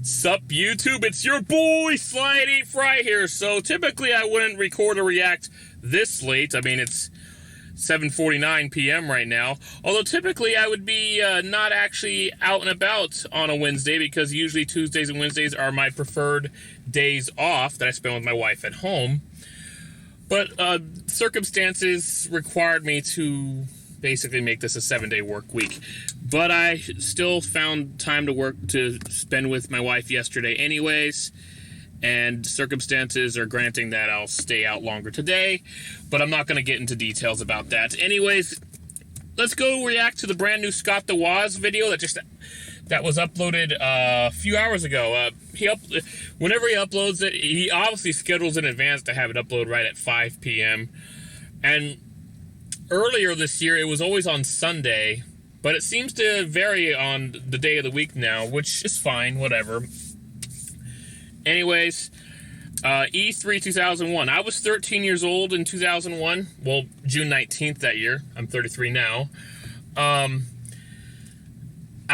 Sup YouTube, it's your boy Slidey Fry here. So typically I wouldn't record a react this late. I mean, it's 7:49 p.m. right now. Although typically I would be not actually out and about on a Wednesday, because usually Tuesdays and Wednesdays are my preferred days off that I spend with my wife at home. But circumstances required me to basically make this a 7-day work week. But I still found time to spend with my wife yesterday anyways, and circumstances are granting that I'll stay out longer today, but I'm not going to get into details about that. Anyways, let's go react to the brand new Scott the Woz video that was uploaded a few hours ago. Whenever he uploads it, he obviously schedules in advance to have it upload right at 5 p.m. And earlier this year, it was always on Sunday, but it seems to vary on the day of the week now, which is fine, whatever. Anyways, E3 2001. I was 13 years old in 2001. Well, June 19th that year. I'm 33 now. I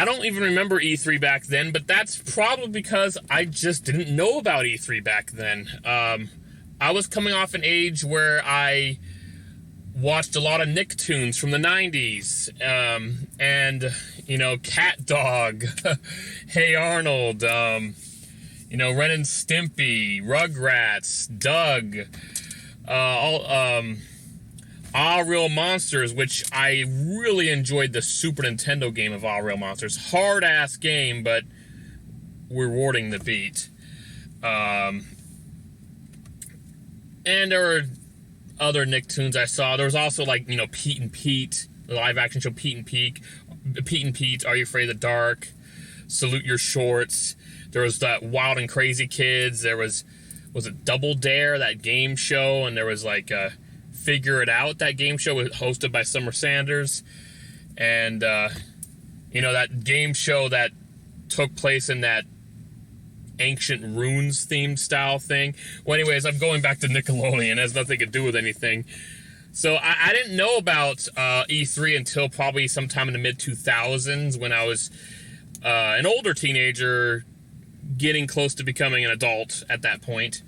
don't even remember E3 back then, but that's probably because I just didn't know about E3 back then. I was coming off an age where I watched a lot of Nicktoons from the 90s, and, you know, Cat Dog, Hey Arnold, you know, Ren and Stimpy, Rugrats, Doug, All Real Monsters, which I really enjoyed the Super Nintendo game of All Real Monsters. Hard-ass game, but rewarding the beat. And there were other Nicktoons I saw. There was also, like, you know, Pete and Pete, the live-action show Pete and Pete, Are You Afraid of the Dark, Salute Your Shorts. There was that Wild and Crazy Kids. There was it Double Dare, that game show, and there was, like, Figure It Out, that game show was hosted by Summer Sanders. And, you know, that game show that took place in that ancient runes themed style thing. Well, anyways, I'm going back to Nickelodeon. It has nothing to do with anything. So I didn't know about E3 until probably sometime in the mid-2000s, when I was an older teenager getting close to becoming an adult at that point.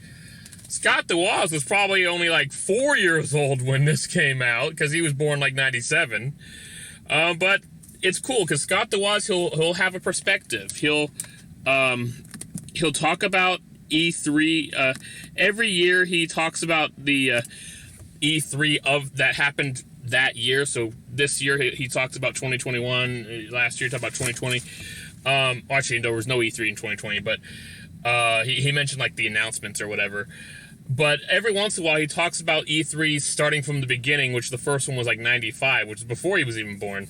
Scott the Woz was probably only like 4 years old when this came out, because he was born like 97. But it's cool, because Scott the Woz, he'll have a perspective. He'll talk about E3. Every year he talks about the E3 of that happened that year. So this year he talks about 2021. Last year he talked about 2020. Actually, there was no E3 in 2020, but he mentioned like the announcements or whatever. But every once in a while he talks about E3 starting from the beginning, which the first one was like 95, which is before he was even born.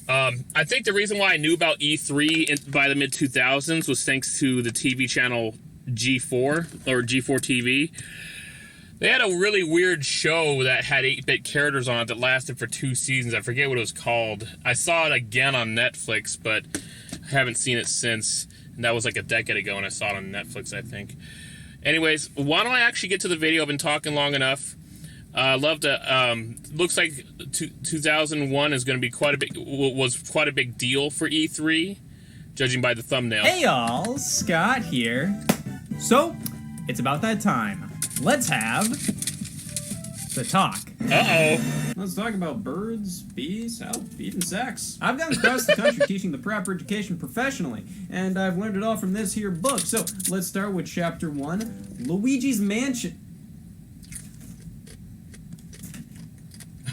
I think the reason why I knew about E3 by the mid-2000s was thanks to the TV channel G4, or G4 TV. They had a really weird show that had 8-bit characters on it that lasted for 2 seasons. I forget what it was called. I saw it again on Netflix, but I haven't seen it since. And that was like a decade ago, and I saw it on Netflix, I think. Anyways, why don't I actually get to the video? I've been talking long enough. Love to. Looks like 2001 is going to be was quite a big deal for E3, judging by the thumbnail. Hey y'all, Scott here. So, it's about that time. Let's have the talk. Uh-oh. Let's talk about birds, bees, health, even sex. I've gone across the country teaching the proper education professionally, and I've learned it all from this here book. So, let's start with Chapter 1, Luigi's Mansion.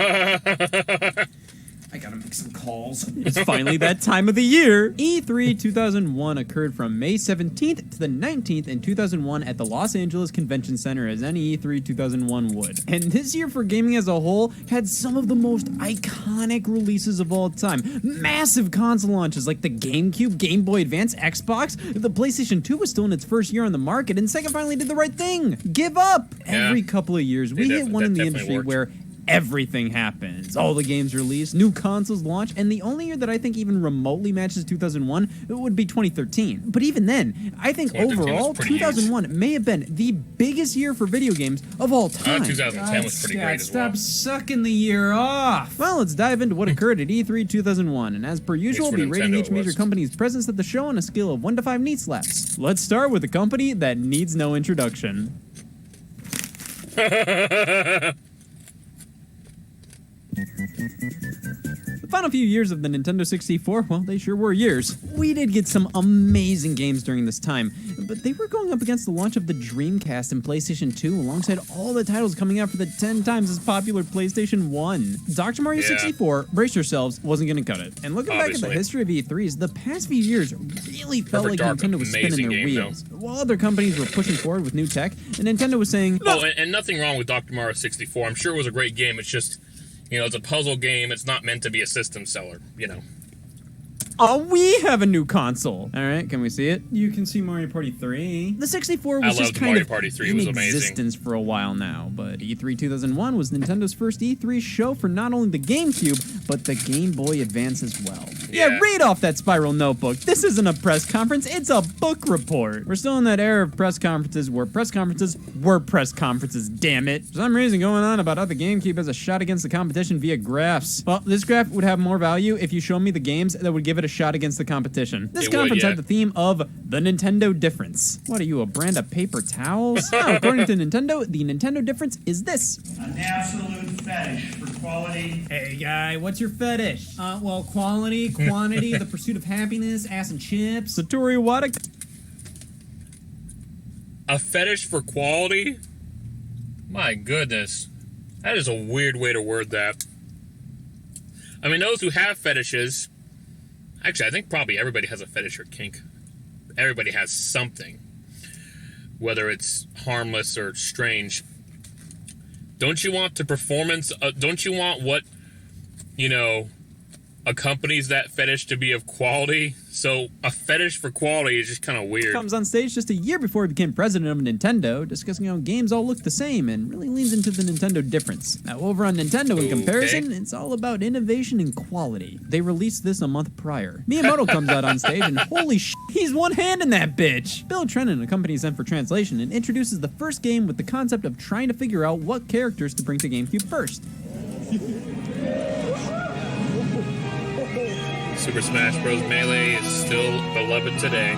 I gotta make some calls. It's finally that time of the year. E3 2001 occurred from May 17th to the 19th in 2001 at the Los Angeles Convention Center, as any E3 2001 would. And this year for gaming as a whole had some of the most iconic releases of all time. Massive console launches like the Gamecube, Game Boy Advance, Xbox. The PlayStation 2 was still in its first year on the market, and Sega finally did the right thing. Give up! Yeah. Every couple of years, we hit one in the industry where everything happens. All the games release, new consoles launch, and the only year that I think even remotely matches 2001 would be 2013. But even then, I think overall 2001 may have been the biggest year for video games of all time. 2010 was pretty great as well. Stop sucking the year off. Well, let's dive into what occurred at E3 2001, and as per usual, we'll be rating each major company's presence at the show on a scale of 1 to 5 knee slaps. Let's start with a company that needs no introduction. The final few years of the Nintendo 64, well, they sure were years. We did get some amazing games during this time, but they were going up against the launch of the Dreamcast and PlayStation 2 alongside all the titles coming out for the 10 times as popular PlayStation 1. Dr. Mario 64, brace yourselves, wasn't gonna cut it. And looking back at the history of E3s, the past few years really felt like Nintendo was spinning their wheels. While other companies were pushing forward with new tech, and Nintendo was saying, "No." Oh, and nothing wrong with Dr. Mario 64. I'm sure it was a great game. It's just, you know, it's a puzzle game. It's not meant to be a system seller, you know. oh, we have a new console. All right, can we see it? You can see Mario Party 3. The 64 was just kind Mario of Party 3 in was amazing. existence for a while now, but E3 2001 was Nintendo's first E3 show for not only the GameCube, but the Game Boy Advance as well. Yeah, read off that spiral notebook. This isn't a press conference, it's a book report. We're still in that era of press conferences where press conferences were press conferences, damn it. For some reason going on about how the GameCube has a shot against the competition via graphs. Well, this graph would have more value if you show me the games that would give it a shot against the competition. This conference had the theme of the Nintendo difference. What are you, a brand of paper towels? No, according to Nintendo, the Nintendo difference is this. An absolute fetish for quality. Hey, guy, what's your fetish? Well, quality, quantity, the pursuit of happiness, ass and chips. Satoru Iwata. A fetish for quality? My goodness. That is a weird way to word that. I mean, those who have fetishes... Actually, I think probably everybody has a fetish or kink. Everybody has something. Whether it's harmless or strange. Don't you want the performance... don't you want what, you know, accompanies that fetish to be of quality? So a fetish for quality is just kind of weird. Comes on stage just a year before he became president of Nintendo, discussing how games all look the same and really leans into the Nintendo difference. Now over on Nintendo in comparison, it's all about innovation and quality. They released this a month prior. Miyamoto comes out on stage and holy sh**, he's one hand in that bitch! Bill Trennan accompanies them for translation and introduces the first game with the concept of trying to figure out what characters to bring to GameCube first. Super Smash Bros. Melee is still beloved today.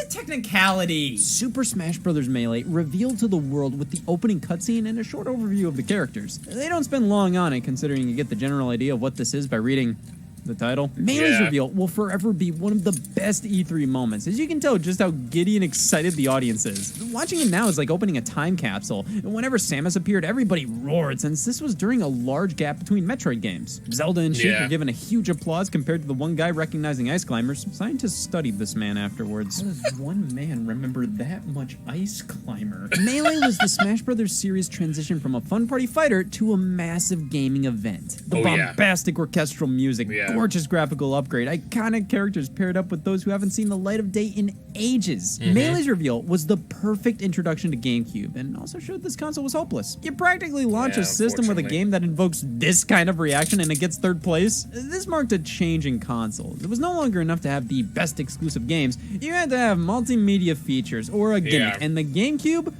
Technicality. Super Smash Bros. Melee revealed to the world with the opening cutscene and a short overview of the characters. They don't spend long on it, considering you get the general idea of what this is by reading the title. Melee's reveal will forever be one of the best E3 moments, as you can tell just how giddy and excited the audience is. Watching it now is like opening a time capsule. Whenever Samus appeared, everybody roared, since this was during a large gap between Metroid games. Zelda and Sheik were given a huge applause compared to the one guy recognizing ice climbers. Scientists studied this man afterwards. How does one man remember that much ice climber? Melee was the Smash Bros. Series transition from a fun party fighter to a massive gaming event. The bombastic orchestral music, gorgeous graphical upgrade, iconic characters paired up with those who haven't seen the light of day in ages. Melee's reveal was the perfect introduction to GameCube and also showed this console was hopeless. You practically launch a system with a game that invokes this kind of reaction and it gets third place. This marked a change in consoles. It was no longer enough to have the best exclusive games. You had to have multimedia features or a gimmick, and the GameCube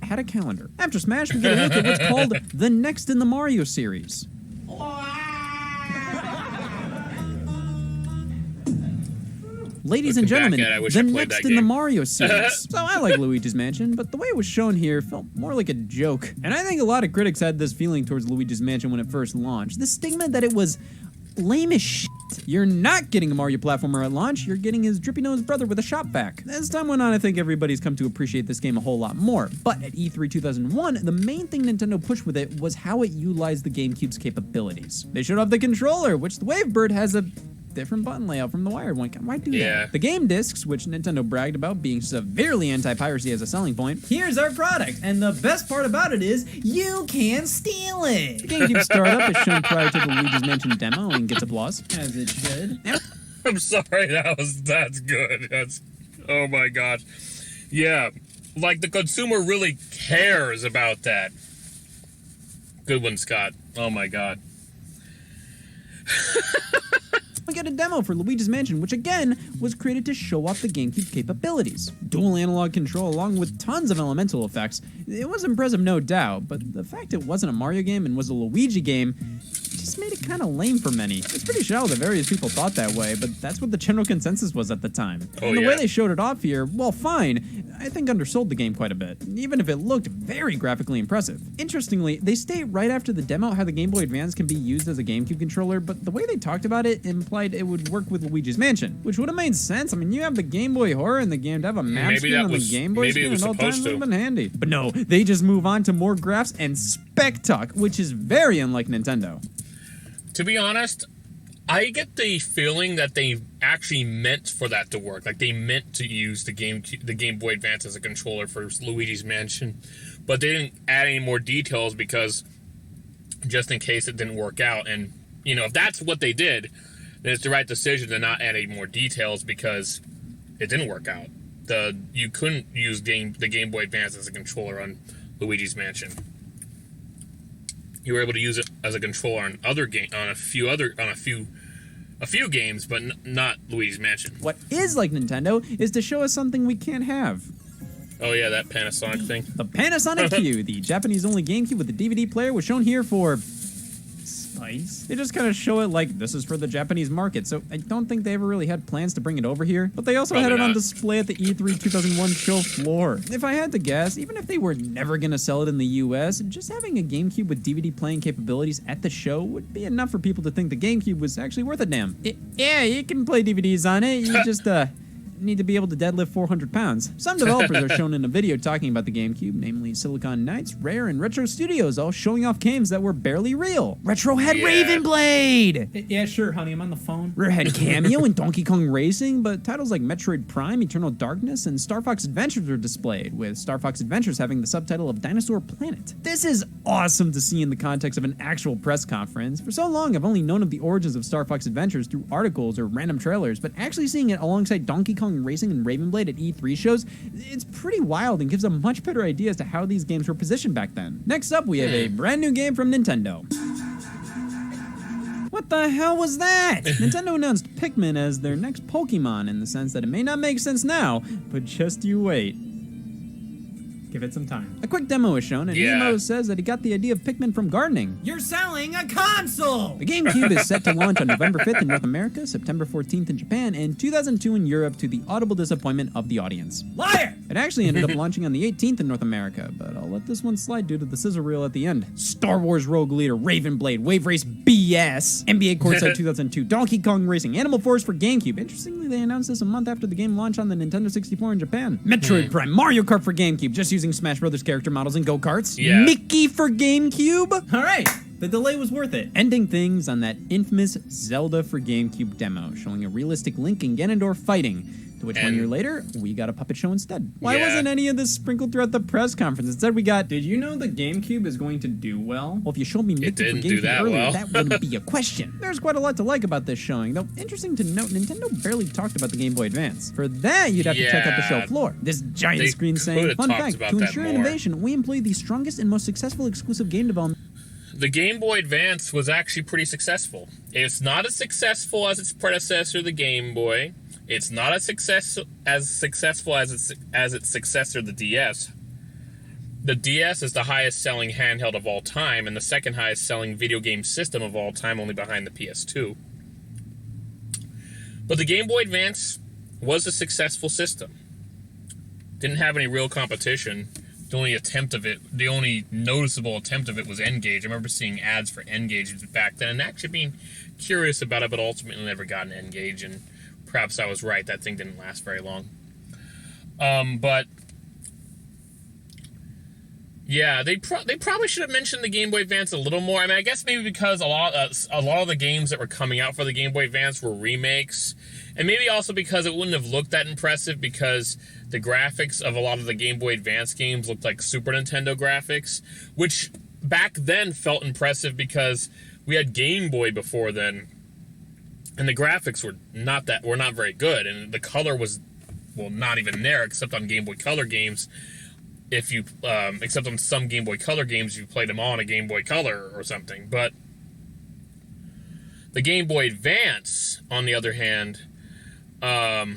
had a calendar. After Smash, we get a look at what's called the next in the Mario series. Ladies and gentlemen, the next in the Mario series. So I like Luigi's Mansion, but the way it was shown here felt more like a joke. And I think a lot of critics had this feeling towards Luigi's Mansion when it first launched. The stigma that it was lame as shit. You're not getting a Mario platformer at launch, you're getting his drippy-nosed brother with a shop vac. As time went on, I think everybody's come to appreciate this game a whole lot more. But at E3 2001, the main thing Nintendo pushed with it was how it utilized the GameCube's capabilities. They showed off the controller, which the Wavebird has a different button layout from the wired one. Why do Yeah. that? The game discs, which Nintendo bragged about being severely anti-piracy as a selling point. Here's our product, and the best part about it is you can't steal it. The GameCube startup is shown prior to the Luigi's Mansion demo and gets applause. As it should. I'm sorry, that's good. That's, oh my gosh. Yeah, like the consumer really cares about that. Good one, Scott. Oh my god. We get a demo for Luigi's Mansion, which again was created to show off the GameCube's capabilities. Dual analog control along with tons of elemental effects. It was impressive, no doubt, but the fact it wasn't a Mario game and was a Luigi game just made it kind of lame for many. It's pretty shallow that various people thought that way, but that's what the general consensus was at the time. And the way they showed it off here, well, fine, I think undersold the game quite a bit, even if it looked very graphically impressive. Interestingly, they state right after the demo how the Game Boy Advance can be used as a GameCube controller, but the way they talked about it implied it would work with Luigi's Mansion, which would have made sense. I mean, you have the Game Boy Horror in the game, to have a map screen on the Game Boy screen at all times would have been handy. But no, they just move on to more graphs and spec talk, which is very unlike Nintendo. To be honest, I get the feeling that they actually meant for that to work. Like they meant to use the Game Boy Advance as a controller for Luigi's Mansion, but they didn't add any more details because just in case it didn't work out. And you know, if that's what they did, then it's the right decision to not add any more details because it didn't work out. You couldn't use the Game Boy Advance as a controller on Luigi's Mansion. You were able to use it as a controller on a few games, but not Luigi's Mansion. What is like Nintendo is to show us something we can't have. Oh yeah, that Panasonic thing. The Panasonic Q, the Japanese-only GameCube with the DVD player, was shown here for spice. They just kind of show it like this is for the Japanese market, so I don't think they ever really had plans to bring it over here. But they also had it on display at the E3 2001 show floor. If I had to guess, even if they were never gonna sell it in the US, just having a GameCube with DVD playing capabilities at the show would be enough for people to think the GameCube was actually worth a damn. Yeah, you can play DVDs on it. You just need to be able to deadlift 400 pounds. Some developers are shown in a video talking about the GameCube, namely Silicon Knights, Rare, and Retro Studios, all showing off games that were barely real. Retro had Raven Blade! Yeah, sure, honey, I'm on the phone. Rare had Cameo and Donkey Kong Racing, but titles like Metroid Prime, Eternal Darkness, and Star Fox Adventures were displayed, with Star Fox Adventures having the subtitle of Dinosaur Planet. This is awesome to see in the context of an actual press conference. For so long, I've only known of the origins of Star Fox Adventures through articles or random trailers, but actually seeing it alongside Donkey Kong Racing and Raven Blade at E3 shows, it's pretty wild and gives a much better idea as to how these games were positioned back then. Next up, we have a brand new game from Nintendo. What the hell was that? Nintendo announced Pikmin as their next Pokemon in the sense that it may not make sense now, but just you wait. Give it some time. A quick demo is shown, and Nemo says that he got the idea of Pikmin from gardening. You're selling a console! The GameCube is set to launch on November 5th in North America, September 14th in Japan, and 2002 in Europe, to the audible disappointment of the audience. Liar! It actually ended up launching on the 18th in North America, but I'll let this one slide due to the sizzle reel at the end. Star Wars Rogue Leader, Raven Blade, Wave Race BS, NBA Courtside 2002, Donkey Kong Racing, Animal Force for GameCube. Interestingly, they announced this a month after the game launched on the Nintendo 64 in Japan. Metroid Prime, Mario Kart for GameCube, just using Smash Brothers character models and go-karts. Mickey for GameCube. All right, the delay was worth it. Ending things on that infamous Zelda for GameCube demo, showing a realistic Link and Ganondorf fighting, to which 1 year later, we got a puppet show instead. Why wasn't any of this sprinkled throughout the press conference? Instead, we got... Did you know the GameCube is going to do well? Well, if you showed me Mickey for GameCube earlier, that wouldn't be a question. There's quite a lot to like about this showing, though interesting to note, Nintendo barely talked about the Game Boy Advance. For that, you'd have to check out the show floor. This giant screen saying, fun fact, to ensure innovation, we employ the strongest and most successful exclusive game development. The Game Boy Advance was actually pretty successful. It's not as successful as its predecessor, the Game Boy. It's not as successful as its successor, the DS. The DS is the highest selling handheld of all time and the second highest selling video game system of all time, only behind the PS2. But the Game Boy Advance was a successful system. Didn't have any real competition. The only noticeable attempt of it was N-Gage. I remember seeing ads for N-Gage back then and actually being curious about it, but ultimately never got an N-Gage, and perhaps I was right. That thing didn't last very long. But Yeah, they probably should have mentioned the Game Boy Advance a little more. I mean, I guess maybe because a lot of the games that were coming out for the Game Boy Advance were remakes, and maybe also because it wouldn't have looked that impressive because the graphics of a lot of the Game Boy Advance games looked like Super Nintendo graphics, which back then felt impressive because we had Game Boy before then, and the graphics were not very good, and the color was, well, not even there except on Game Boy Color games. If you, except on some Game Boy Color games, you played them on a Game Boy Color or something. But the Game Boy Advance, on the other hand, the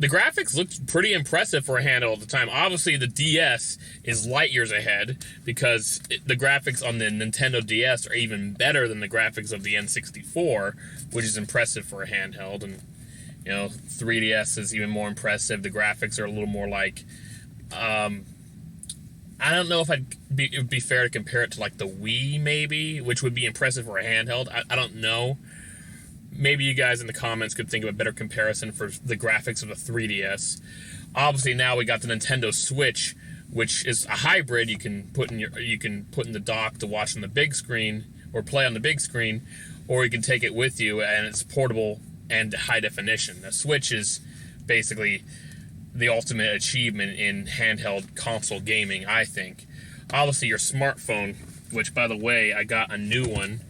graphics looked pretty impressive for a handheld at the time. Obviously, the DS is light years ahead because the graphics on the Nintendo DS are even better than the graphics of the N64, which is impressive for a handheld. And, 3DS is even more impressive. The graphics are a little more like... I don't know if it would be fair to compare it to like the Wii, maybe, which would be impressive for a handheld. I don't know. Maybe you guys in the comments could think of a better comparison for the graphics of the 3DS. Obviously, now we got the Nintendo Switch, which is a hybrid. You can put in the dock to watch on the big screen or play on the big screen, or you can take it with you, and it's portable and high definition. The Switch is basically the ultimate achievement in handheld console gaming, I think. Obviously, your smartphone, which, by the way, I got a new one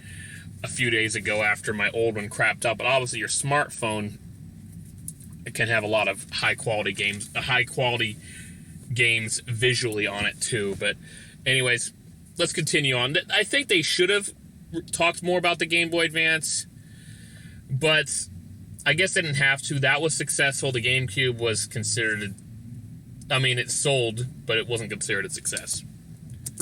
a few days ago after my old one crapped out, but obviously your smartphone, it can have a lot of high-quality games visually on it, too. But anyways, let's continue on. I think they should have talked more about the Game Boy Advance, but I guess they didn't have to. That was successful. The Gamecube was considered... it sold, but it wasn't considered a success.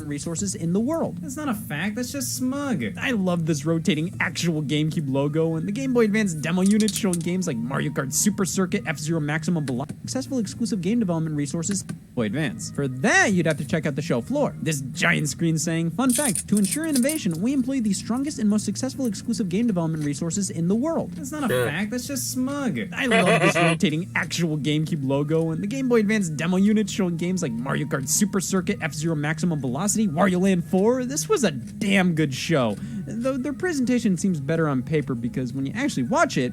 Resources in the world. That's not a fact, that's just smug. I love this rotating actual GameCube logo and the Game Boy Advance demo unit showing games like Mario Kart Super Circuit, F-Zero Maximum Velocity, successful exclusive game development resources, Boy Advance. For that, you'd have to check out the show floor. This giant screen saying, fun fact, to ensure innovation, we employ the strongest and most successful exclusive game development resources in the world. That's not a fact, that's just smug. I love this rotating actual GameCube logo and the Game Boy Advance demo unit showing games like Mario Kart Super Circuit, F-Zero Maximum Velocity, Wario Land 4. This was a damn good show. Though their presentation seems better on paper because when you actually watch it...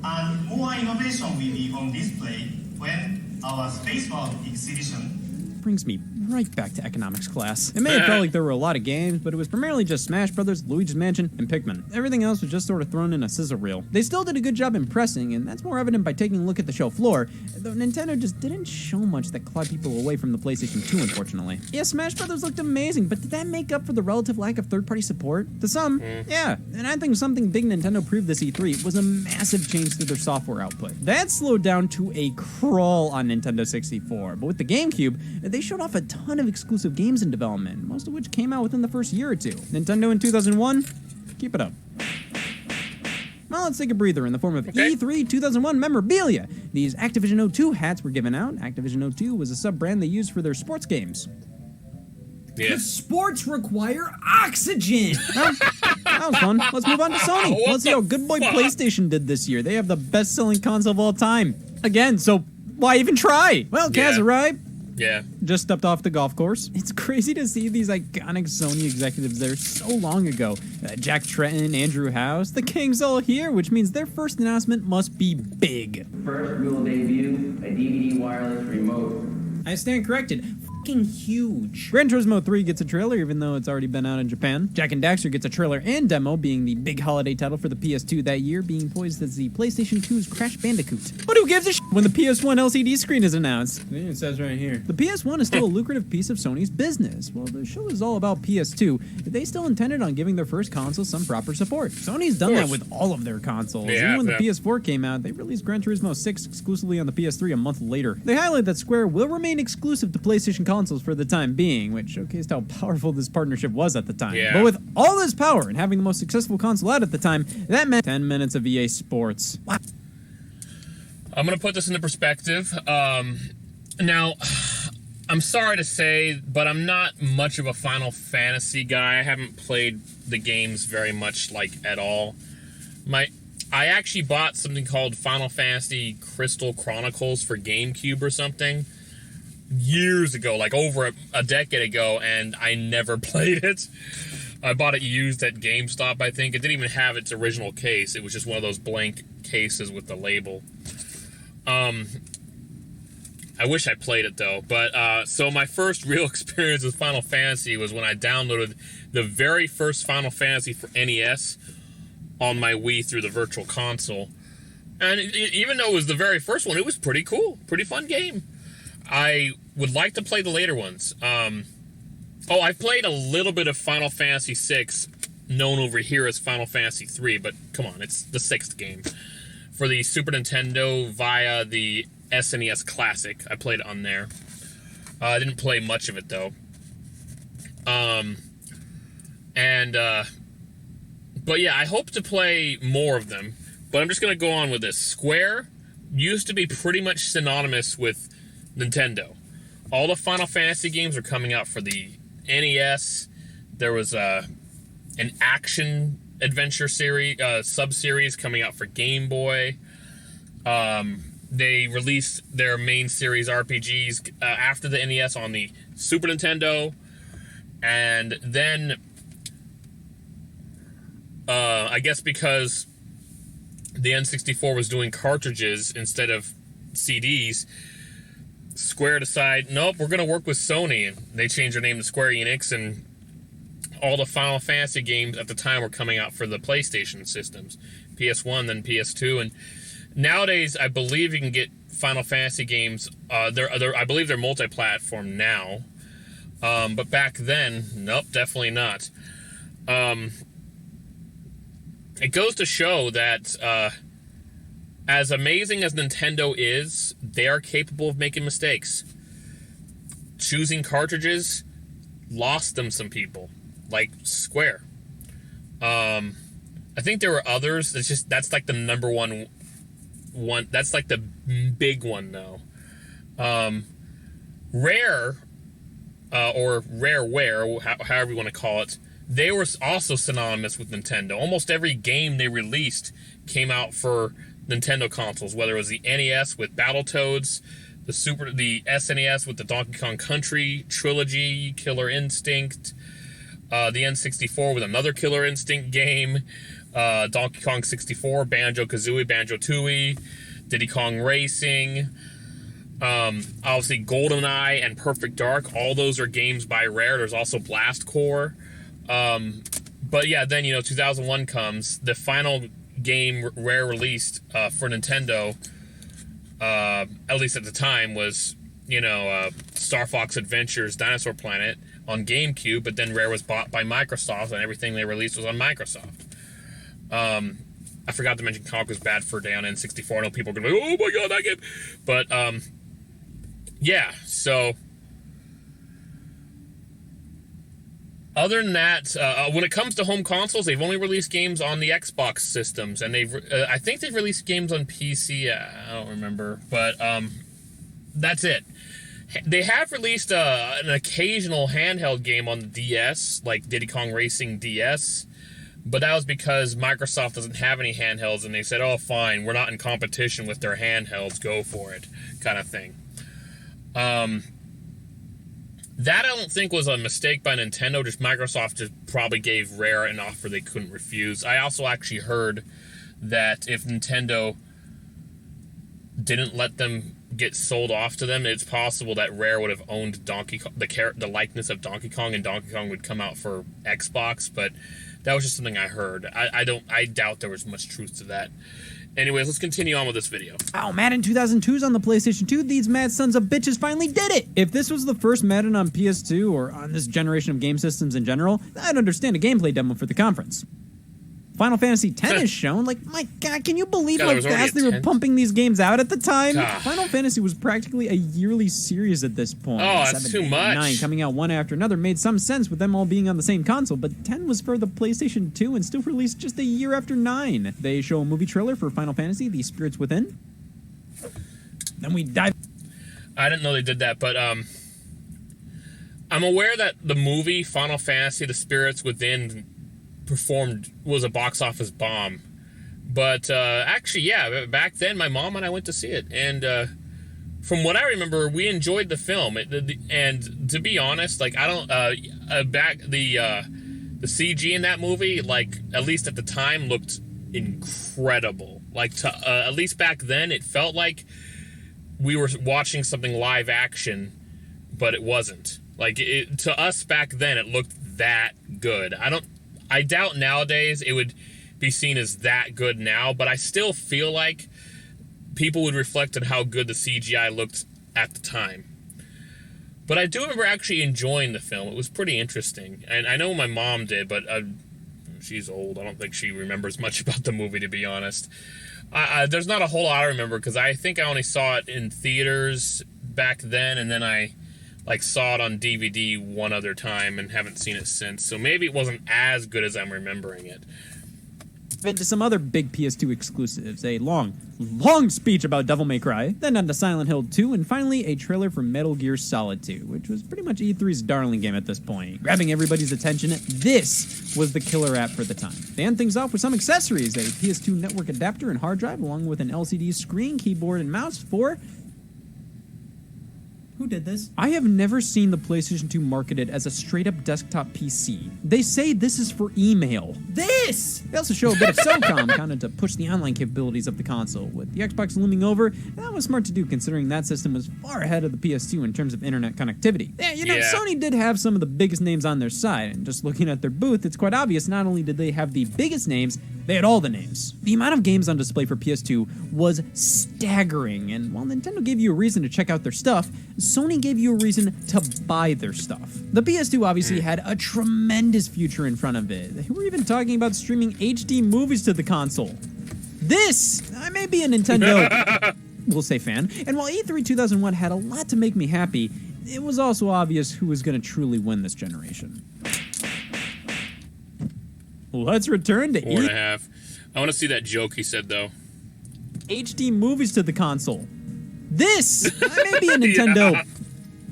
And more innovation will be on display when our Space World exhibition brings me right back to economics class. It may have felt like there were a lot of games, but it was primarily just Smash Brothers, Luigi's Mansion, and Pikmin. Everything else was just sort of thrown in a sizzle reel. They still did a good job impressing, and that's more evident by taking a look at the show floor, though Nintendo just didn't show much that clawed people away from the PlayStation 2, unfortunately. Yeah, Smash Brothers looked amazing, but did that make up for the relative lack of third-party support? To some, yeah. And I think something big Nintendo proved this E3 was a massive change to their software output. That slowed down to a crawl on Nintendo 64, but with the GameCube, they showed off a ton of exclusive games in development, most of which came out within the first year or two. Nintendo in 2001? Keep it up. Well, let's take a breather in the form of E3 2001 memorabilia. These Activision 02 hats were given out. Activision 02 was a sub-brand they used for their sports games. Because sports require oxygen! Well, that was fun. Let's move on to Sony. Let's see how Good Boy PlayStation did this year. They have the best-selling console of all time. Again, so why even try? Well, Kaz arrived. Yeah. Just stepped off the golf course. It's crazy to see these iconic Sony executives there so long ago. Jack Tretton, Andrew House, the King's all here, which means their first announcement must be big. First, we will debut a DVD wireless remote. I stand corrected. Fucking huge. Gran Turismo 3 gets a trailer, even though it's already been out in Japan. Jak and Daxter gets a trailer and demo, being the big holiday title for the PS2 that year, being poised as the PlayStation 2's Crash Bandicoot. But who gives a shit when the PS1 LCD screen is announced? It says right here. The PS1 is still a lucrative piece of Sony's business. Well, the show is all about PS2. They still intended on giving their first console some proper support. Sony's done that with all of their consoles. Yeah, even when the PS4 came out, they released Gran Turismo 6 exclusively on the PS3 a month later. They highlight that Square will remain exclusive to PlayStation consoles for the time being, which showcased how powerful this partnership was at the time. Yeah. But with all this power and having the most successful console out at the time, that meant 10 minutes of EA Sports. Wow. I'm going to put this into perspective. Now, I'm sorry to say, but I'm not much of a Final Fantasy guy. I haven't played the games very much, at all. I actually bought something called Final Fantasy Crystal Chronicles for GameCube or something. years ago, like over a decade ago, and I never played it. I bought it used at GameStop, I think. It didn't even have its original case. It was just one of those blank cases with the label. I wish I played it, though. But, so my first real experience with Final Fantasy was when I downloaded the very first Final Fantasy for NES on my Wii through the Virtual Console. And even though it was the very first one, it was pretty cool. Pretty fun game. I would like to play the later ones. I played a little bit of Final Fantasy VI, known over here as Final Fantasy III, but come on, it's the 6th game. For the Super Nintendo via the SNES Classic. I played it on there. I didn't play much of it, though. But yeah, I hope to play more of them. But I'm just going to go on with this. Square used to be pretty much synonymous with Nintendo. All the Final Fantasy games are coming out for the NES. There was an action adventure series, sub-series coming out for Game Boy. They released their main series RPGs after the NES on the Super Nintendo. And then, I guess because the N64 was doing cartridges instead of CDs, Square decided, nope, we're going to work with Sony. And they changed their name to Square Enix, and all the Final Fantasy games at the time were coming out for the PlayStation systems. PS1, then PS2, and nowadays, I believe you can get Final Fantasy games. I believe they're multi-platform now, but back then, nope, definitely not. It goes to show that as amazing as Nintendo is, they are capable of making mistakes. Choosing cartridges lost them some people, like Square. I think there were others. That's like the number one. That's like the big one, though. Rare, or Rareware, however you want to call it, they were also synonymous with Nintendo. Almost every game they released came out for Nintendo consoles, whether it was the NES with Battletoads, the SNES with the Donkey Kong Country trilogy, Killer Instinct, the N64 with another Killer Instinct game, Donkey Kong 64, Banjo-Kazooie, Banjo-Tooie, Diddy Kong Racing, obviously GoldenEye and Perfect Dark. All those are games by Rare. There's also Blast Corps. But yeah, then, 2001 comes. The final game Rare released for Nintendo, at least at the time, was, Star Fox Adventures Dinosaur Planet on GameCube, but then Rare was bought by Microsoft, and everything they released was on Microsoft. I forgot to mention Conker's Bad Fur Day on N64. I know people are going to be like, oh my god, that game! But, yeah, so other than that, when it comes to home consoles, they've only released games on the Xbox systems, and I think they've released games on PC, I don't remember, but, that's it. They have released an occasional handheld game on the DS, like Diddy Kong Racing DS, but that was because Microsoft doesn't have any handhelds, and they said, oh, fine, we're not in competition with their handhelds, go for it, kind of thing. That I don't think was a mistake by Nintendo, just Microsoft just probably gave Rare an offer they couldn't refuse. I also actually heard that if Nintendo didn't let them get sold off to them, it's possible that Rare would have owned Donkey Kong, the likeness of Donkey Kong, and Donkey Kong would come out for Xbox, but that was just something I heard. I doubt there was much truth to that. Anyways, let's continue on with this video. Oh, Madden 2002's on the PlayStation 2. These mad sons of bitches finally did it! If this was the first Madden on PS2, or on this generation of game systems in general, I'd understand a gameplay demo for the conference. Final Fantasy X is shown. Like, my god, can you believe how fast they were pumping these games out at the time? God. Final Fantasy was practically a yearly series at this point. Oh, that's too much. 9 coming out one after another made some sense with them all being on the same console, but 10 was for the PlayStation 2 and still released just a year after 9. They show a movie trailer for Final Fantasy, The Spirits Within. Then we dive... I didn't know they did that, but I'm aware that the movie Final Fantasy, The Spirits Within was a box office bomb, but actually, yeah, back then my mom and I went to see it, and from what I remember, we enjoyed the film. And to be honest, like, I don't back the CG in that movie, like, at least at the time, looked incredible. Like, at least back then, it felt like we were watching something live action, but it wasn't. Like, to us back then, it looked that good. I doubt nowadays it would be seen as that good now, but I still feel like people would reflect on how good the CGI looked at the time. But I do remember actually enjoying the film. It was pretty interesting. And I know my mom did, but she's old. I don't think she remembers much about the movie, to be honest. There's not a whole lot I remember, because I think I only saw it in theaters back then, and then I saw it on DVD one other time and haven't seen it since. So maybe it wasn't as good as I'm remembering it. Into some other big PS2 exclusives, a long speech about Devil May Cry, then on to Silent Hill 2, and finally a trailer for Metal Gear Solid 2, which was pretty much E3's darling game at this point. Grabbing everybody's attention, this was the killer app for the time. They end things off with some accessories, a PS2 network adapter and hard drive, along with an LCD screen, keyboard, and mouse for... Who did this? I have never seen the PlayStation 2 marketed as a straight-up desktop PC. They say this is for email. This! They also show a bit of SOCOM, kind of to push the online capabilities of the console. With the Xbox looming over, that was smart to do considering that system was far ahead of the PS2 in terms of internet connectivity. Yeah, Sony did have some of the biggest names on their side, and just looking at their booth, it's quite obvious not only did they have the biggest names, they had all the names. The amount of games on display for PS2 was staggering, and while Nintendo gave you a reason to check out their stuff, Sony gave you a reason to buy their stuff. The PS2 obviously had a tremendous future in front of it. They were even talking about streaming HD movies to the console. This, I may be a Nintendo, we'll say fan, and while E3 2001 had a lot to make me happy, it was also obvious who was going to truly win this generation. Let's return to 4.5. I want to see that joke he said, though. HD movies to the console. This, I may be a Nintendo,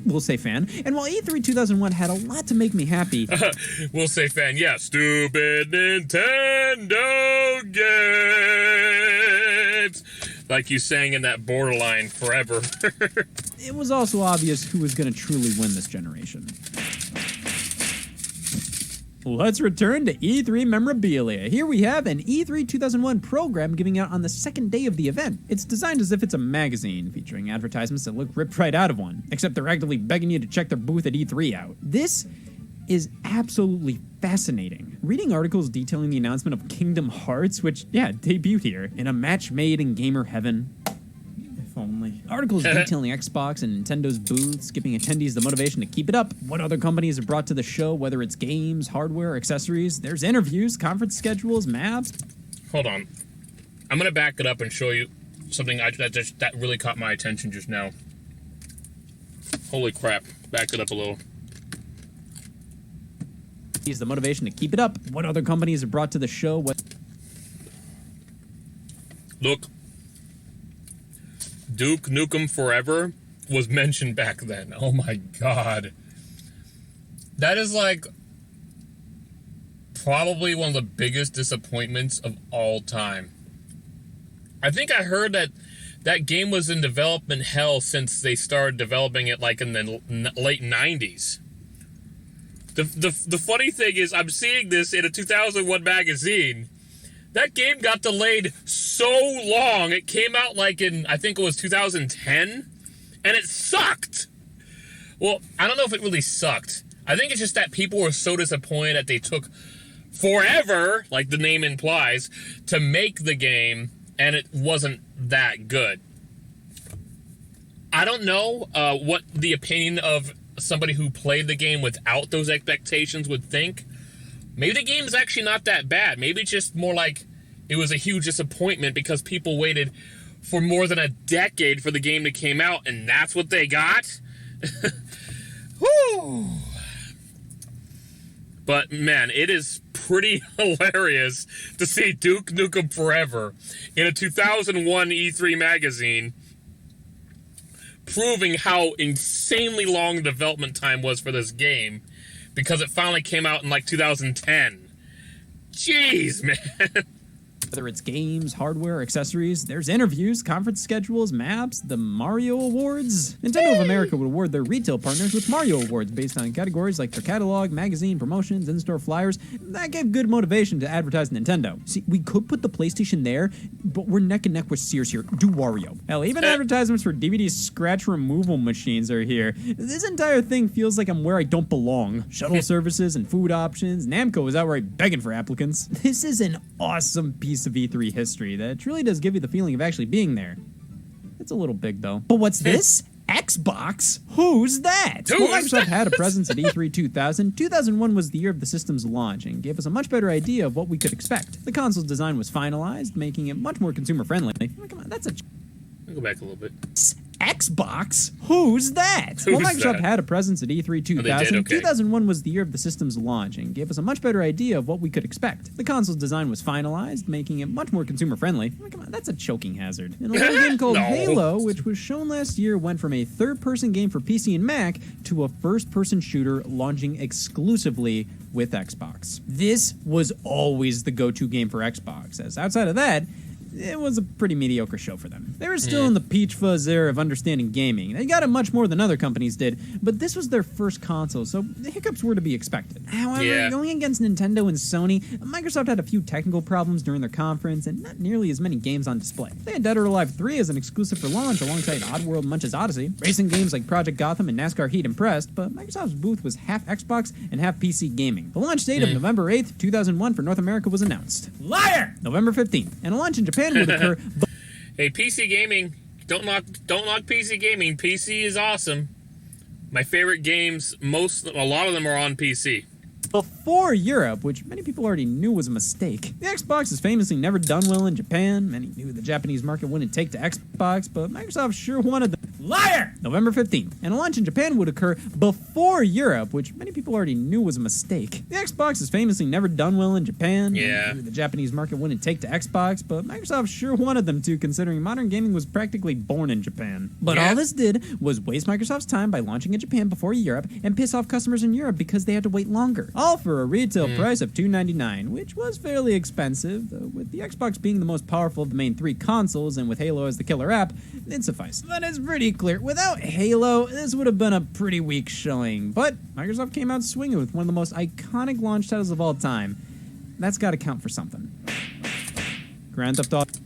we'll say fan, and while E3 2001 had a lot to make me happy, we'll say fan, yeah, stupid Nintendo games, like you sang in that Borderline Forever. it was also obvious who was going to truly win this generation. Let's return to E3 memorabilia. Here we have an E3 2001 program giving out on the second day of the event. It's designed as if it's a magazine, featuring advertisements that look ripped right out of one, except they're actively begging you to check their booth at E3 out. This is absolutely fascinating. Reading articles detailing the announcement of Kingdom Hearts, which, debuted here, in a match made in gamer heaven. Only. Articles detailing Xbox and Nintendo's booths, giving attendees the motivation to keep it up, what other companies have brought to the show, whether it's games, hardware, accessories. There's interviews, conference schedules, maps. Hold on. I'm going to back it up and show you something that really caught my attention just now. Holy crap. Back it up a little. The motivation to keep it up, what other companies have brought to the show. Look. Duke Nukem Forever was mentioned back then. Oh my god. That is like probably one of the biggest disappointments of all time. I think I heard that that game was in development hell since they started developing it like in the late 90s. The funny thing is I'm seeing this in a 2001 magazine. That game got delayed so long. It came out like in, I think it was 2010, and it sucked. Well, I don't know if it really sucked. I think it's just that people were so disappointed that they took forever, like the name implies, to make the game, and it wasn't that good. I don't know what the opinion of somebody who played the game without those expectations would think. Maybe the game's actually not that bad. Maybe it's just more like it was a huge disappointment because people waited for more than a decade for the game to come out, and that's what they got? Whew. But, man, it is pretty hilarious to see Duke Nukem Forever in a 2001 E3 magazine proving how insanely long the development time was for this game because it finally came out in like 2010. Jeez, man. Whether it's games, hardware, accessories, there's interviews, conference schedules, maps, the Mario Awards. Nintendo of America would award their retail partners with Mario Awards based on categories like their catalog, magazine, promotions, in-store flyers. That gave good motivation to advertise Nintendo. See, we could put the PlayStation there, but we're neck and neck with Sears here. Do Wario. Hell, even advertisements for DVD scratch removal machines are here. This entire thing feels like I'm where I don't belong. Shuttle services and food options. Namco is outright begging for applicants. This is an awesome piece of E3 history that truly does give you the feeling of actually being there. It's a little big though. But what's this? Xbox? Who's that? Well, Microsoft had a presence at E3 2000. 2001 was the year of the system's launch and gave us a much better idea of what we could expect. The console's design was finalized, making it much more consumer-friendly. Oh, come on, that's a... I'll go back a little bit. Xbox? Who's that? Well, Microsoft had a presence at E3 2000. Okay. 2001 was the year of the system's launch and gave us a much better idea of what we could expect. The console's design was finalized, making it much more consumer-friendly. Oh, come on, that's a choking hazard. And a little game called Halo, which was shown last year, went from a third-person game for PC and Mac to a first-person shooter launching exclusively with Xbox. This was always the go-to game for Xbox, as outside of that, it was a pretty mediocre show for them. They were still in the peach fuzz era of understanding gaming. They got it much more than other companies did, but this was their first console, so the hiccups were to be expected. However, going against Nintendo and Sony, Microsoft had a few technical problems during their conference and not nearly as many games on display. They had Dead or Alive 3 as an exclusive for launch alongside Oddworld and Munch's Odyssey. Racing games like Project Gotham and NASCAR Heat impressed, but Microsoft's booth was half Xbox and half PC gaming. The launch date of November 8th, 2001 for North America was announced. Liar! November 15th, and a launch in Japan would occur. Hey, PC gaming, don't knock PC gaming. PC is awesome. My favorite games, a lot of them are on PC. Before Europe, which many people already knew was a mistake. The Xbox has famously never done well in Japan. Many knew the Japanese market wouldn't take to Xbox, but Microsoft sure wanted the... Liar! November 15th, and a launch in Japan would occur before Europe, which many people already knew was a mistake. The Xbox has famously never done well in Japan. Yeah. Many knew the Japanese market wouldn't take to Xbox, but Microsoft sure wanted them to, considering modern gaming was practically born in Japan. But all this did was waste Microsoft's time by launching in Japan before Europe and piss off customers in Europe because they had to wait longer. All for a retail price of $299, which was fairly expensive, though with the Xbox being the most powerful of the main three consoles and with Halo as the killer app, it sufficed. But it's pretty clear, without Halo, this would have been a pretty weak showing, but Microsoft came out swinging with one of the most iconic launch titles of all time. That's gotta count for something. Grand Theft Auto.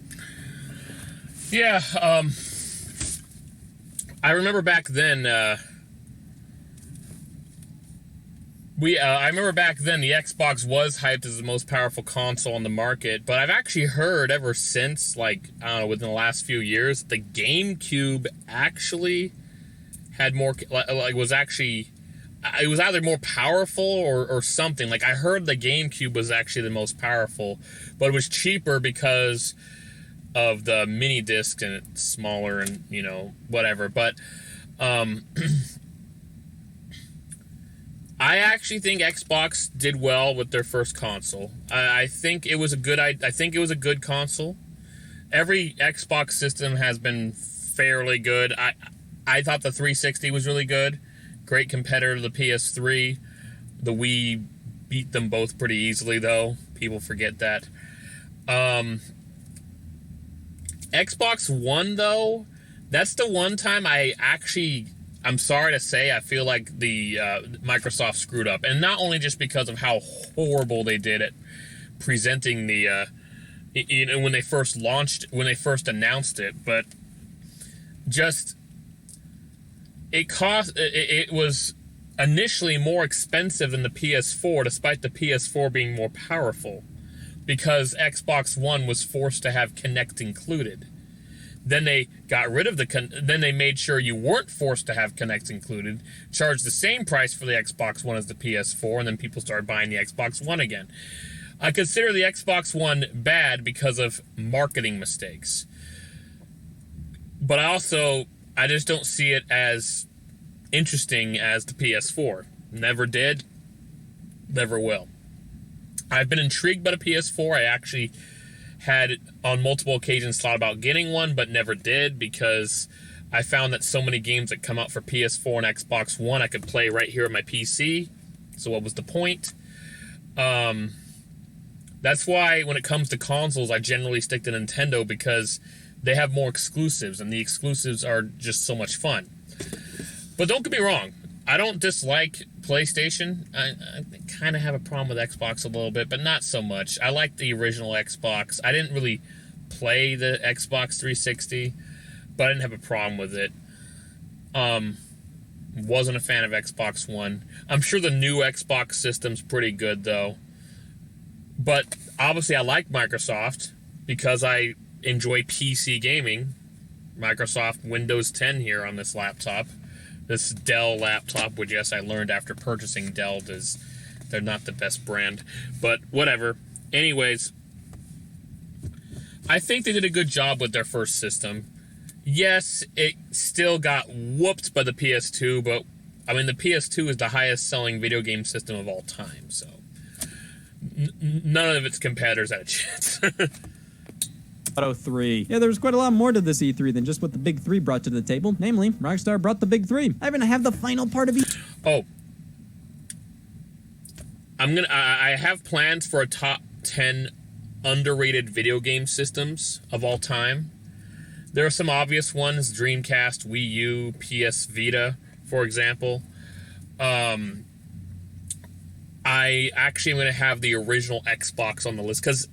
Yeah, I remember back then, I remember back then the Xbox was hyped as the most powerful console on the market, but I've actually heard ever since, like, I don't know, within the last few years, the GameCube actually had more, like, was actually, it was either more powerful or something. Like, I heard the GameCube was actually the most powerful, but it was cheaper because of the mini disc and it's smaller and, you know, whatever. But, I actually think Xbox did well with their first console. I think it was a good console. Every Xbox system has been fairly good. I thought the 360 was really good. Great competitor to the PS3. The Wii beat them both pretty easily, though. People forget that. Xbox One, though, that's the one time I'm sorry to say, I feel like the Microsoft screwed up, and not only just because of how horrible they did at presenting the, when they first announced it, but just it was initially more expensive than the PS4, despite the PS4 being more powerful, because Xbox One was forced to have Kinect included. Then they got rid of then they made sure you weren't forced to have Kinect included, charged the same price for the Xbox One as the PS4, and then people started buying the Xbox One again. I consider the Xbox One bad because of marketing mistakes. But I just don't see it as interesting as the PS4. Never did, never will. I've been intrigued by the PS4. I actually had on multiple occasions thought about getting one, but never did, because I found that so many games that come out for PS4 and Xbox One I could play right here on my PC. So what was the point? That's why when it comes to consoles, I generally stick to Nintendo because they have more exclusives, and the exclusives are just so much fun. But don't get me wrong, I don't dislike PlayStation. I kind of have a problem with Xbox a little bit, but not so much. I like the original Xbox. I didn't really play the Xbox 360, but I didn't have a problem with it. Wasn't a fan of Xbox One. I'm sure the new Xbox system's pretty good, though. But obviously I like Microsoft because I enjoy PC gaming. Microsoft Windows 10 here on this laptop. This Dell laptop, which, yes, I learned after purchasing Dell, they're not the best brand. But whatever. Anyways, I think they did a good job with their first system. Yes, it still got whooped by the PS2, but, I mean, the PS2 is the highest-selling video game system of all time, so none of its competitors had a chance. Auto 3. Yeah, there was quite a lot more to this E3 than just what the big three brought to the table. Namely, Rockstar brought the big three. I even have the final part of E3. Oh. I have plans for a top 10 underrated video game systems of all time. There are some obvious ones, Dreamcast, Wii U, PS Vita, for example. I actually am going to have the original Xbox on the list, because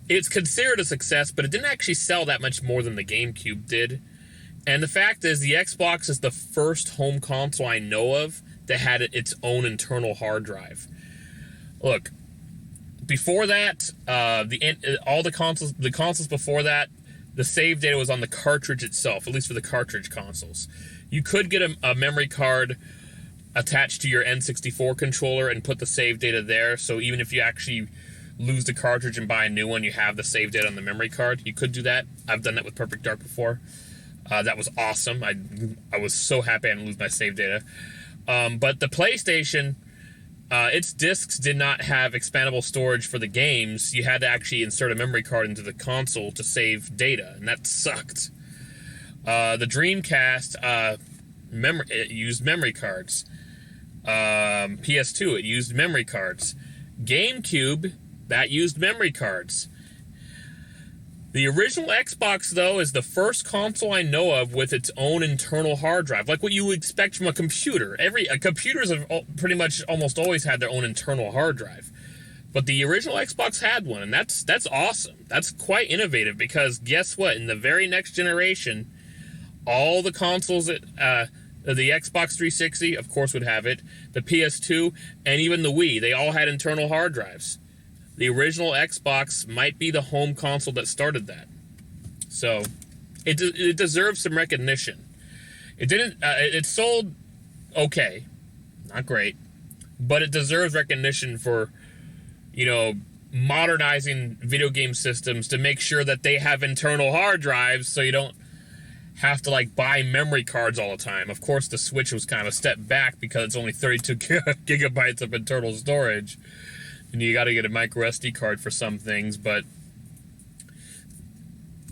it's considered a success, but it didn't actually sell that much more than the Gamecube did. And the fact is, the Xbox is the first home console I know of that had its own internal hard drive. Look, before that, all the consoles before that, the save data was on the cartridge itself, at least for the cartridge consoles. You could get a memory card attached to your N64 controller and put the save data there, so even if you actually lose the cartridge and buy a new one, you have the save data on the memory card. You could do that. I've done that with Perfect Dark before. That was awesome. I was so happy I didn't lose my save data. But the PlayStation, its discs did not have expandable storage for the games. You had to actually insert a memory card into the console to save data, and that sucked. The Dreamcast, it used memory cards. PS2, it used memory cards. GameCube, that used memory cards. The original Xbox, though, is the first console I know of with its own internal hard drive, like what you would expect from a computer. Computers have pretty much almost always had their own internal hard drive, but the original Xbox had one, and that's awesome. That's quite innovative, because guess what? In the very next generation, all the consoles that the Xbox 360, of course, would have it. The PS2 and even the Wii, they all had internal hard drives. The original Xbox might be the home console that started that. So, it deserves some recognition. It didn't. It sold okay, not great, but it deserves recognition for, modernizing video game systems to make sure that they have internal hard drives, so you don't have to buy memory cards all the time. Of course, the Switch was kind of a step back because it's only 32 gigabytes of internal storage. And you got to get a micro SD card for some things, but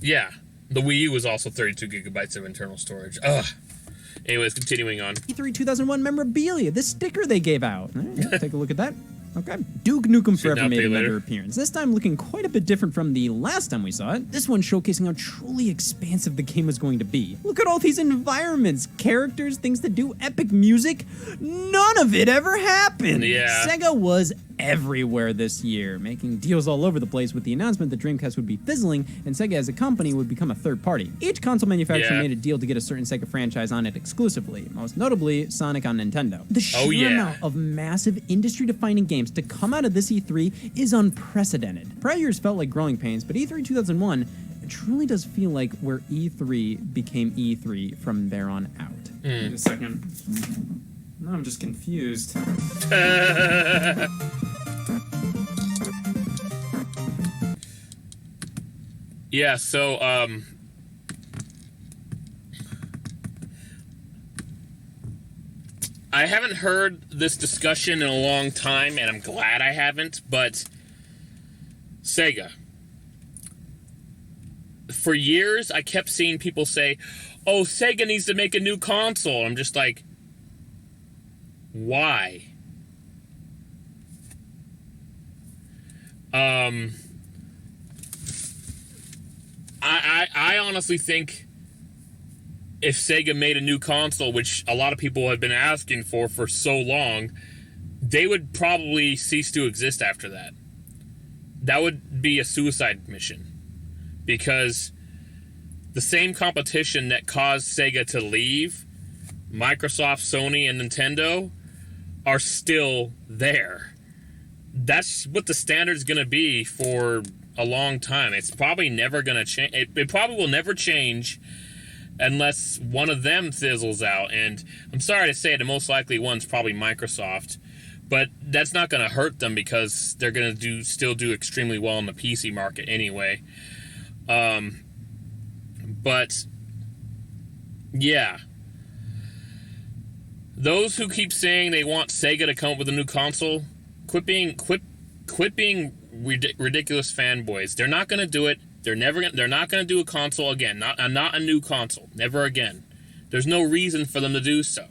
yeah, the Wii U was also 32 gigabytes of internal storage. Ugh. Anyways, continuing on. E3 2001 memorabilia, the sticker they gave out. Yeah, take a look at that. Okay. Duke Nukem Forever made another appearance, this time looking quite a bit different from the last time we saw it. This one showcasing how truly expansive the game was going to be. Look at all these environments, characters, things to do, epic music. None of it ever happened. Yeah. Sega was everywhere this year, making deals all over the place with the announcement that Dreamcast would be fizzling and Sega as a company would become a third party. Each console manufacturer made a deal to get a certain Sega franchise on it exclusively, most notably Sonic on Nintendo. The sheer amount of massive industry-defining games to come out of this E3 is unprecedented. Prior years felt like growing pains, but E3 2001 it truly does feel like where E3 became E3 from there on out. Wait a second. No, I'm just confused. Yeah, so, I haven't heard this discussion in a long time, and I'm glad I haven't, but Sega. For years, I kept seeing people say, oh, Sega needs to make a new console. I'm just like, why? I honestly think if Sega made a new console, which a lot of people have been asking for so long, they would probably cease to exist after that. That would be a suicide mission. Because the same competition that caused Sega to leave, Microsoft, Sony, and Nintendo, are still there. That's what the standard's going to be for a long time. It's probably never going to change. It probably will never change unless one of them fizzles out. And I'm sorry to say, the most likely one's probably Microsoft. But that's not going to hurt them because they're going to still do extremely well in the PC market anyway. But yeah, those who keep saying they want Sega to come up with a new console, quit being ridiculous fanboys. They're not going to do it. They're not going to do a console again. Not a new console. Never again. There's no reason for them to do so.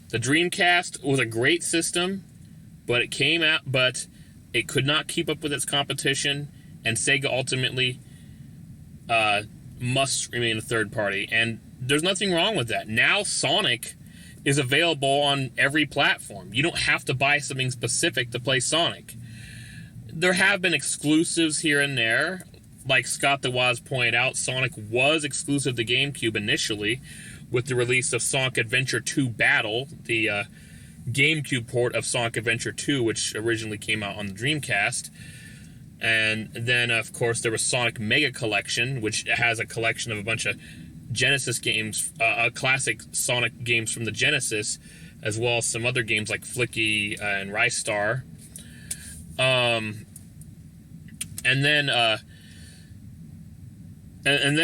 The Dreamcast was a great system, but it could not keep up with its competition, and Sega ultimately must remain a third party. And there's nothing wrong with that. Now Sonic is available on every platform. You don't have to buy something specific to play Sonic. There have been exclusives here and there. Like Scott the Woz pointed out, Sonic was exclusive to GameCube initially, with the release of Sonic Adventure 2 Battle, the GameCube port of Sonic Adventure 2, which originally came out on the Dreamcast. And then, of course, there was Sonic Mega Collection, which has a collection of a bunch of Genesis games, classic Sonic games from the Genesis, as well as some other games like Flicky and Rice Star. And then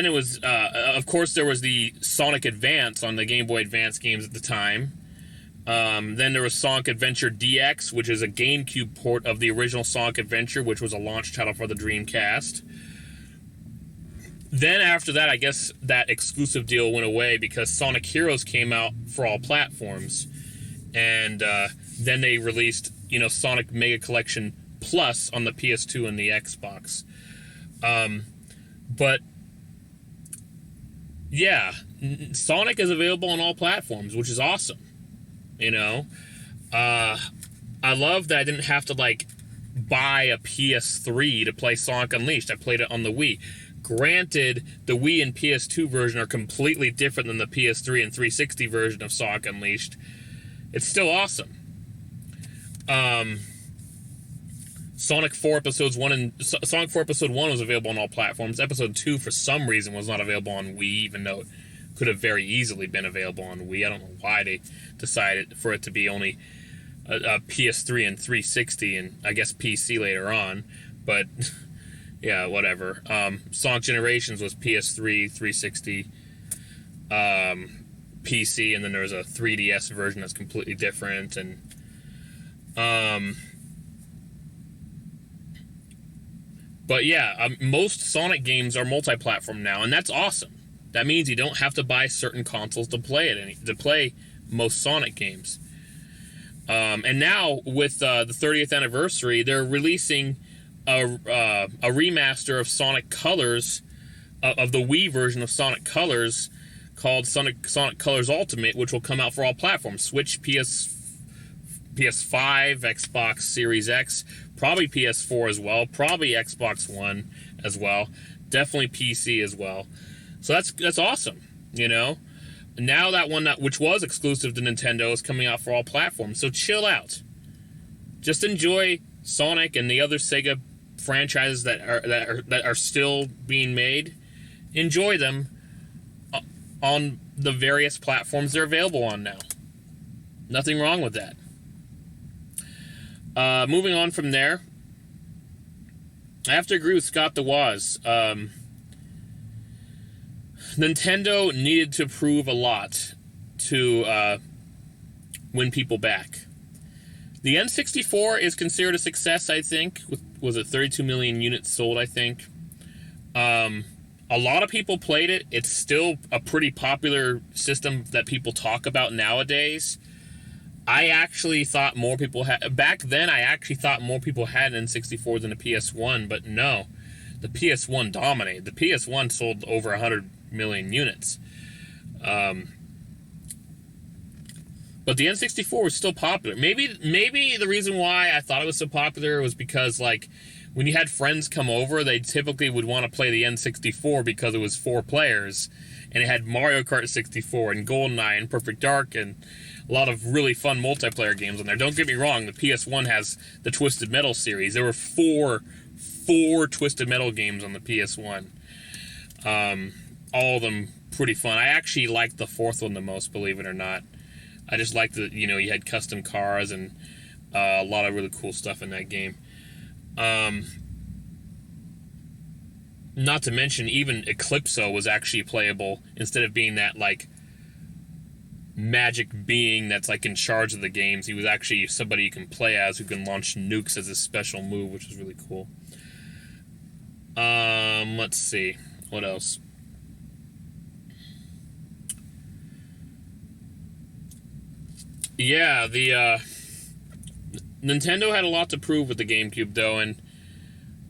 it was, of course, there was the Sonic Advance on the Game Boy Advance games at the time. Then there was Sonic Adventure DX, which is a GameCube port of the original Sonic Adventure, which was a launch title for the Dreamcast. Then after that, I guess that exclusive deal went away because Sonic Heroes came out for all platforms. And then they released, Sonic Mega Collection Plus on the PS2 and the Xbox. But yeah, Sonic is available on all platforms, which is awesome. I love that I didn't have to buy a PS3 to play Sonic Unleashed. I played it on the Wii. Granted, the Wii and PS2 version are completely different than the PS3 and 360 version of Sonic Unleashed. It's still awesome. Sonic 4 Episode 1 was available on all platforms. Episode 2, for some reason, was not available on Wii, even though it could have very easily been available on Wii. I don't know why they decided for it to be only a PS3 and 360 and I guess PC later on. But yeah, whatever. Sonic Generations was PS3, 360, PC, and then there was a 3DS version that's completely different. And but yeah, most Sonic games are multi-platform now, and that's awesome. That means you don't have to buy certain consoles to play most Sonic games. And now with the 30th anniversary, they're releasing a remaster of Sonic Colors, of the Wii version of Sonic Colors, called Sonic Colors Ultimate, which will come out for all platforms: Switch, PS5, Xbox Series X, probably PS4 as well, probably Xbox One as well, definitely PC as well. So that's awesome, Now that one which was exclusive to Nintendo is coming out for all platforms. So chill out. Just enjoy Sonic and the other Sega franchises that are still being made. Enjoy them on the various platforms they're available on now. Nothing wrong with that. Moving on from there, I have to agree with Scott the Woz. Nintendo needed to prove a lot to win people back. The N64 is considered a success, I think. Was it 32 million units sold, I think. A lot of people played it. It's still a pretty popular system that people talk about nowadays. I actually thought more people had... Back then, I actually thought more people had an N64 than a PS1, but no. The PS1 dominated. The PS1 sold over 100 million units. But the N64 was still popular. Maybe the reason why I thought it was so popular was because, like, when you had friends come over, they typically would want to play the N64 because it was 4 players, and it had Mario Kart 64 and GoldenEye and Perfect Dark and a lot of really fun multiplayer games on there. Don't get me wrong, the PS1 has the Twisted Metal series. There were four Twisted Metal games on the PS1. All of them pretty fun. I actually liked the 4th one the most, believe it or not. I just liked that, you know, you had custom cars and a lot of really cool stuff in that game. Not to mention, even Eclipso was actually playable instead of being that, like, magic being that's, like, in charge of the games. He was actually somebody you can play as who can launch nukes as a special move, which is really cool. Let's see. What else? Yeah, the, Nintendo had a lot to prove with the GameCube, though, and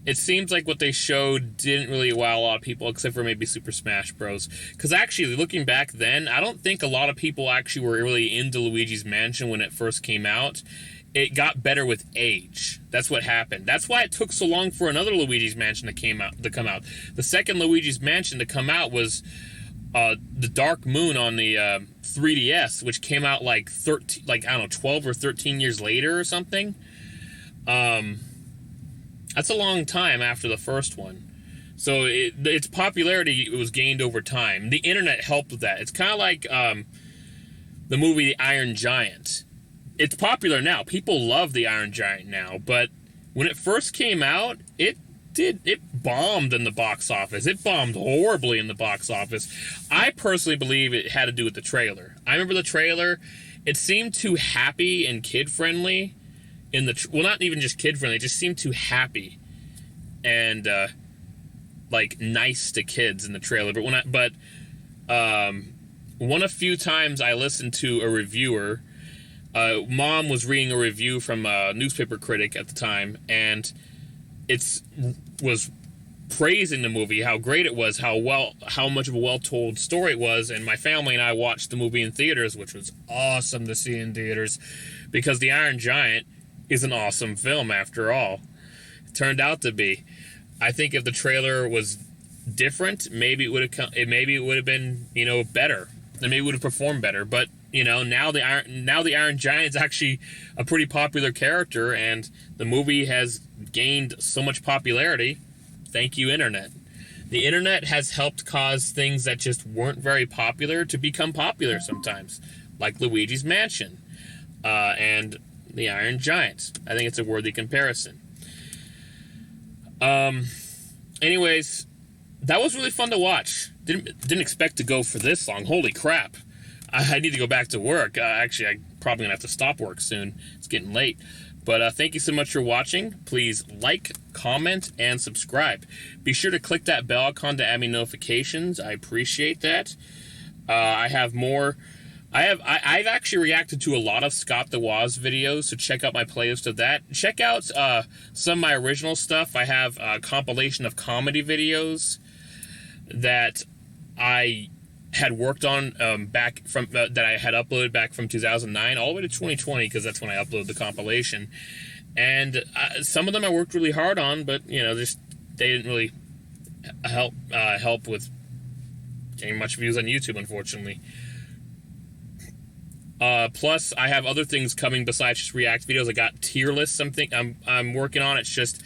it seems like what they showed didn't really wow a lot of people, except for maybe Super Smash Bros. Because actually, looking back then, I don't think a lot of people actually were really into Luigi's Mansion when it first came out. It got better with age. That's what happened. That's why it took so long for another Luigi's Mansion to come out. The second Luigi's Mansion to come out was the Dark Moon on the 3DS, which came out like 12 or 13 years later or something. That's a long time after the first one. So its popularity was gained over time. The internet helped with that. It's kind of like the movie The Iron Giant. It's popular now. People love The Iron Giant now. But when it first came out, it bombed in the box office. It bombed horribly in the box office. I personally believe it had to do with the trailer. I remember the trailer. It seemed too happy and kid-friendly. Well, not even just kid-friendly. It just seemed too happy and, like, nice to kids in the trailer. But one of few times I listened to a reviewer. Mom was reading a review from a newspaper critic at the time, and was praising the movie, how great it was, how much of a well-told story it was, and my family and I watched the movie in theaters, which was awesome to see in theaters, because The Iron Giant is an awesome film after all. It turned out to be. I think if the trailer was different, maybe it would have been, you know, better. And maybe it would have performed better. But, you know, now the Iron Giant is actually a pretty popular character, and the movie has gained so much popularity. Thank you, Internet. The Internet has helped cause things that just weren't very popular to become popular sometimes, like Luigi's Mansion and The Iron Giant. I think it's a worthy comparison. Anyways, that was really fun to watch. Didn't expect to go for this long. Holy crap. I need to go back to work. Actually, I'm probably going to have to stop work soon. It's getting late. But thank you so much for watching. Please like, comment, and subscribe. Be sure to click that bell icon to add me notifications. I appreciate that. I have more... I've actually reacted to a lot of Scott the Woz videos, so check out my playlist of that. Check out some of my original stuff. I have a compilation of comedy videos that I had worked on back from that I had uploaded back from 2009 all the way to 2020, because that's when I uploaded the compilation. And some of them I worked really hard on, but you know, they didn't really help with getting much views on YouTube, unfortunately. Plus, I have other things coming besides just React videos. I got tier lists. I'm working on. It's just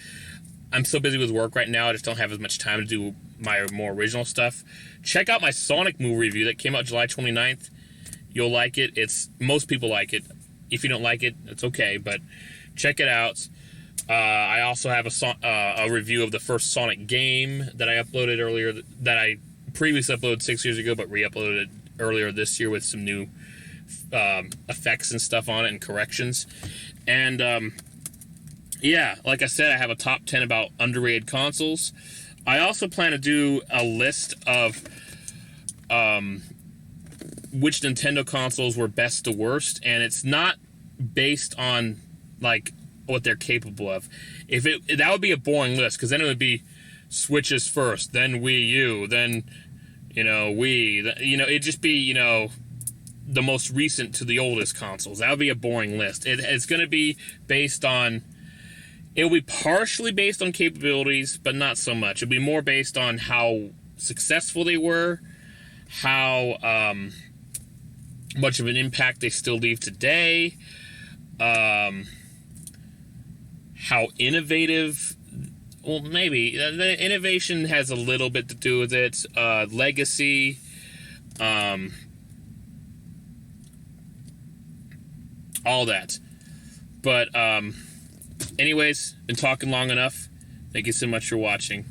I'm so busy with work right now. I just don't have as much time to do my more original stuff. Check out my Sonic movie review that came out July 29th. You'll like it. Most people like it. If you don't like it, it's okay. But check it out. I also have a review of the first Sonic game that I uploaded earlier. That I previously uploaded 6 years ago, but re-uploaded it earlier this year with some new effects and stuff on it and corrections. And yeah, like I said, I have a top 10 about underrated consoles. I also plan to do a list of which Nintendo consoles were best to worst, and it's not based on like what they're capable of. That would be a boring list, because then it would be Switches first, then Wii U, then Wii. It'd just be the most recent to the oldest consoles. That would be a boring list. It's going to be based on. It'll be partially based on capabilities, but not so much. It'll be more based on how successful they were, how much of an impact they still leave today, how innovative. Well, maybe the innovation has a little bit to do with it. Legacy, all that. But anyways, been talking long enough. Thank you so much for watching.